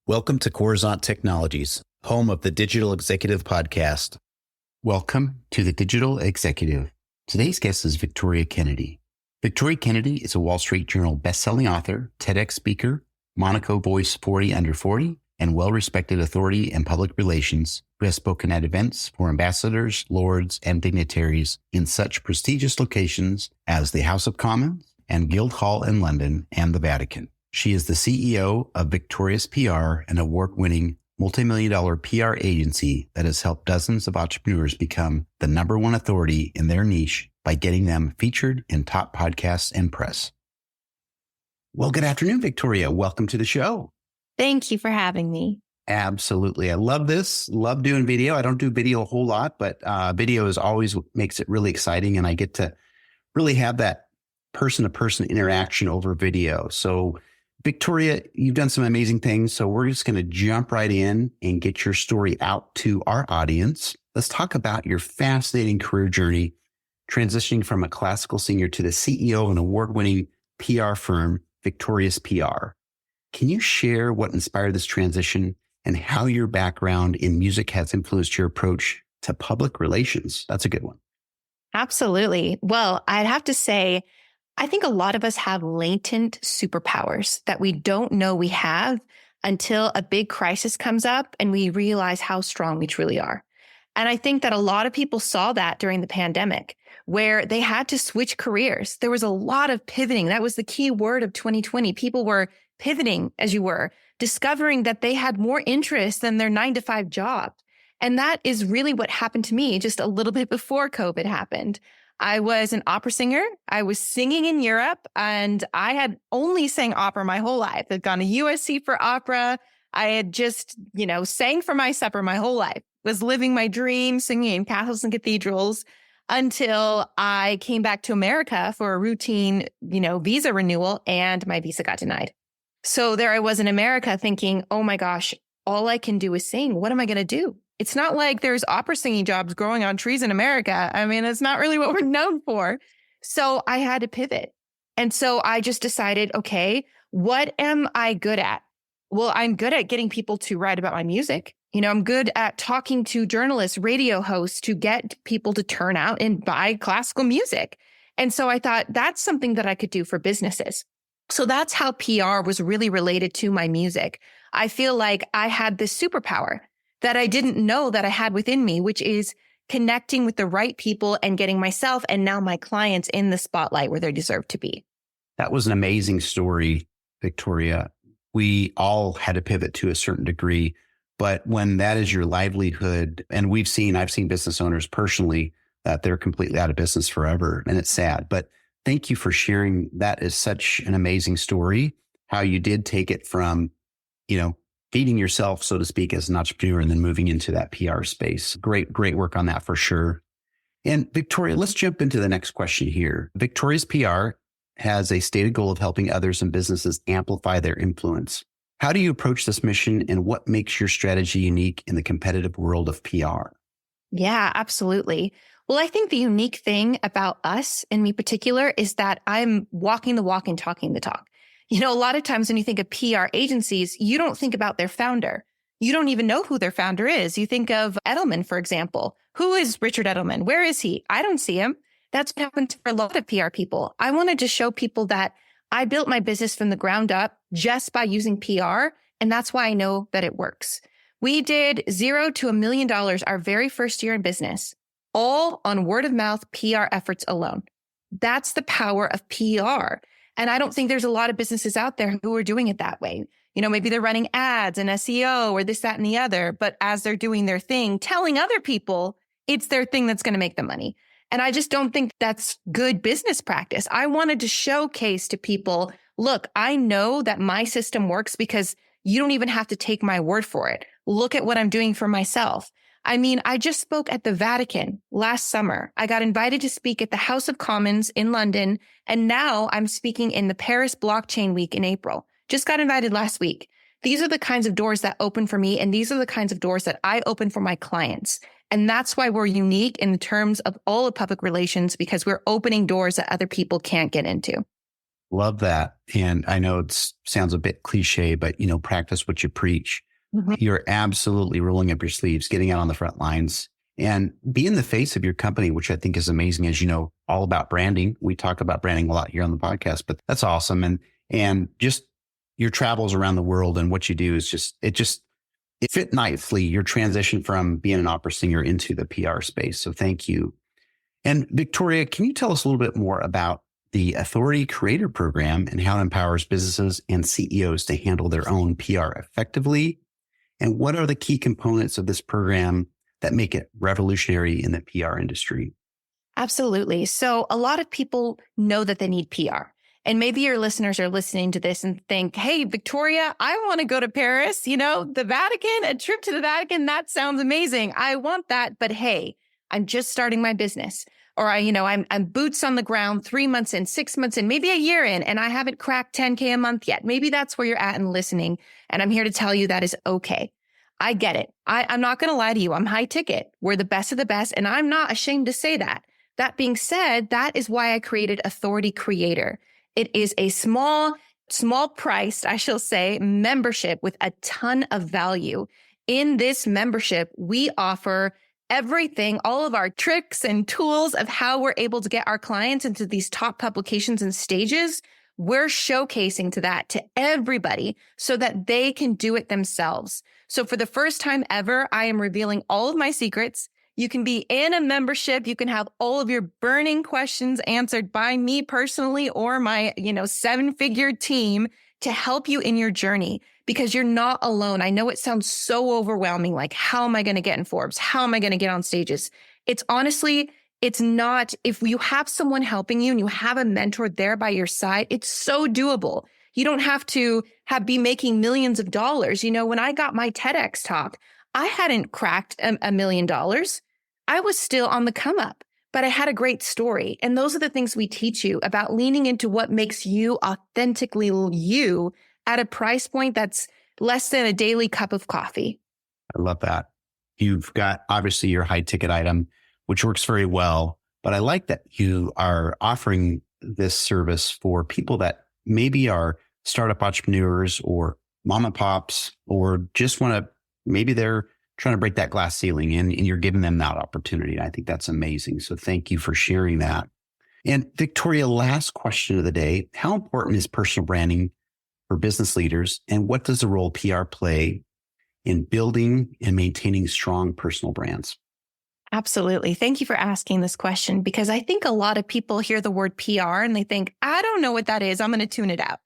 Welcome to Coruzant Technologies, home of the Digital Executive Podcast. Welcome to the Digital Executive. Today's guest is Victoria Kennedy. Victoria Kennedy is a Wall Street Journal bestselling author, TEDx speaker, Monaco Voice 40 Under 40, and well-respected authority in public relations who has spoken at events for ambassadors, lords, and dignitaries in such prestigious locations as the House of Commons and Guildhall in London and the Vatican. She is the CEO of Victorious PR, an award-winning multimillion-dollar PR agency that has helped dozens of entrepreneurs become the number one authority in their niche by getting them featured in top podcasts and press. Well, good afternoon, Victoria. Welcome to the show. Thank you for having me. Absolutely. I love this. Love doing video. I don't do video a whole lot, but video is always makes it really exciting. And I get to really have that person-to-person interaction over video. So Victoria, you've done some amazing things. So we're just going to jump right in and get your story out to our audience. Let's talk about your fascinating career journey, transitioning from a classical singer to the CEO of an award-winning PR firm, Victorious PR. Can you share what inspired this transition and how your background in music has influenced your approach to public relations? That's a good one. Absolutely. Well, I'd have to say, I think a lot of us have latent superpowers that we don't know we have until a big crisis comes up and we realize how strong we truly are. And I think that a lot of people saw that during the pandemic, where they had to switch careers. There was a lot of pivoting. That was the key word of 2020. People were pivoting, as you were, discovering that they had more interest than their 9-to-5 job. And that is really what happened to me just a little bit before COVID happened. I was an opera singer. I was singing in Europe, and I had only sang opera my whole life. I'd gone to USC for opera. I had just, sang for my supper my whole life, was living my dream, singing in castles and cathedrals until I came back to America for a routine, visa renewal, and my visa got denied. So there I was in America thinking, oh my gosh, all I can do is sing. What am I going to do? It's not like there's opera singing jobs growing on trees in America. I mean, it's not really what we're known for. So I had to pivot. And so I just decided, okay, what am I good at? Well, I'm good at getting people to write about my music. I'm good at talking to journalists, radio hosts to get people to turn out and buy classical music. And so I thought that's something that I could do for businesses. So that's how PR was really related to my music. I feel like I had this superpower that I didn't know that I had within me, which is connecting with the right people and getting myself and now my clients in the spotlight where they deserve to be. That was an amazing story, Victoria. We all had to pivot to a certain degree, but when that is your livelihood, and I've seen business owners personally that they're completely out of business forever, and it's sad. But thank you for sharing. That is such an amazing story, how you did take it from, feeding yourself, so to speak, as an entrepreneur and then moving into that PR space. Great work on that for sure. And Victoria, let's jump into the next question here. Victorious PR has a stated goal of helping others and businesses amplify their influence. How do you approach this mission and what makes your strategy unique in the competitive world of PR? Yeah, absolutely. Well, I think the unique thing about us and me particular is that I'm walking the walk and talking the talk. A lot of times when you think of PR agencies, you don't think about their founder. You don't even know who their founder is. You think of Edelman, for example. Who is Richard Edelman? Where is he? I don't see him. That's what happened for a lot of PR people. I wanted to show people that I built my business from the ground up just by using PR. And that's why I know that it works. We did $0 to $1 million our very first year in business, all on word of mouth PR efforts alone. That's the power of PR. And I don't think there's a lot of businesses out there who are doing it that way. Maybe they're running ads and SEO or this, that, and the other. But as they're doing their thing, telling other people it's their thing that's going to make them money. And I just don't think that's good business practice. I wanted to showcase to people, look, I know that my system works because you don't even have to take my word for it. Look at what I'm doing for myself. I mean, I just spoke at the Vatican last summer. I got invited to speak at the House of Commons in London, and now I'm speaking in the Paris Blockchain Week in April. Just got invited last week. These are the kinds of doors that open for me, and these are the kinds of doors that I open for my clients. And that's why we're unique in terms of all of public relations, because we're opening doors that other people can't get into. Love that. And I know it sounds a bit cliche, but practice what you preach. Mhm. You're absolutely rolling up your sleeves, getting out on the front lines and being the face of your company, which I think is amazing. As you know, all about branding. We talk about branding a lot here on the podcast, but that's awesome. And just your travels around the world and what you do is it fit nicely your transition from being an opera singer into the PR space. So thank you. And Victoria, can you tell us a little bit more about the Authority Creator Program and how it empowers businesses and CEOs to handle their own PR effectively? And what are the key components of this program that make it revolutionary in the PR industry? Absolutely. So a lot of people know that they need PR. And maybe your listeners are listening to this and think, hey, Victoria, I want to go to Paris, the Vatican, a trip to the Vatican. That sounds amazing. I want that. But hey, I'm just starting my business. Or I'm boots on the ground 3 months in, 6 months in, maybe a year in, and I haven't cracked 10K a month yet. Maybe that's where you're at and listening. And I'm here to tell you that is okay. I get it. I'm not going to lie to you. I'm high ticket. We're the best of the best. And I'm not ashamed to say that. That being said, that is why I created Authority Creator. It is a small priced, I shall say, membership with a ton of value. In this membership, we offer everything, all of our tricks and tools of how we're able to get our clients into these top publications and stages. We're showcasing to everybody so that they can do it themselves. So for the first time ever, I am revealing all of my secrets. You can be in a membership. You can have all of your burning questions answered by me personally or my, 7-figure team to help you in your journey because you're not alone. I know it sounds so overwhelming. Like, how am I going to get in Forbes? How am I going to get on stages? It's not. If you have someone helping you and you have a mentor there by your side, it's so doable. You don't have to be making millions of dollars. When I got my TEDx talk, I hadn't cracked $1 million. I was still on the come up, but I had a great story. And those are the things we teach you about leaning into what makes you authentically you at a price point that's less than a daily cup of coffee. I love that. You've got obviously your high ticket item, which works very well, but I like that you are offering this service for people that maybe are startup entrepreneurs or mom and pops, or just maybe they're trying to break that glass ceiling and you're giving them that opportunity. And I think that's amazing. So thank you for sharing that. And Victoria, last question of the day. How important is personal branding for business leaders? And what does the role PR play in building and maintaining strong personal brands? Absolutely. Thank you for asking this question because I think a lot of people hear the word PR and they think, I don't know what that is. I'm going to tune it out.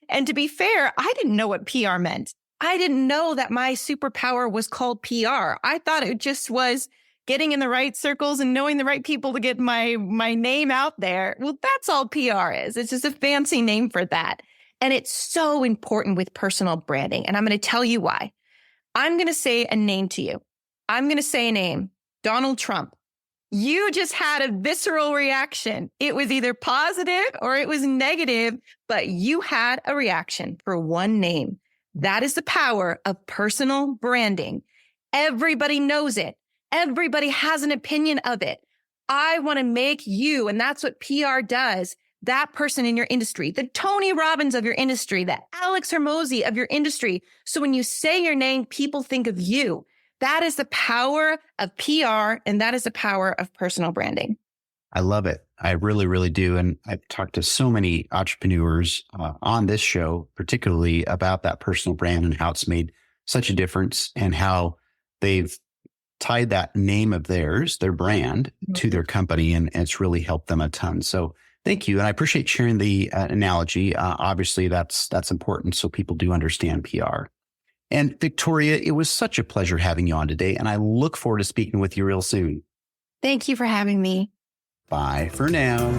And to be fair, I didn't know what PR meant. I didn't know that my superpower was called PR. I thought it just was getting in the right circles and knowing the right people to get my name out there. Well, that's all PR is. It's just a fancy name for that. And it's so important with personal branding. And I'm going to tell you why. I'm going to say a name to you. I'm going to say a name, Donald Trump. You just had a visceral reaction. It was either positive or it was negative, but you had a reaction for one name. That is the power of personal branding. Everybody knows it. Everybody has an opinion of it. I want to make you, and that's what PR does, that person in your industry, the Tony Robbins of your industry, the Alex Hormozi of your industry. So when you say your name, people think of you. That is the power of PR, and that is the power of personal branding. I love it. I really, really do. And I've talked to so many entrepreneurs on this show, particularly about that personal brand and how it's made such a difference and how they've tied that name of theirs, their brand, to their company. And it's really helped them a ton. So thank you. And I appreciate sharing the analogy. Obviously, that's important so people do understand PR. And Victoria, it was such a pleasure having you on today. And I look forward to speaking with you real soon. Thank you for having me. Bye for now.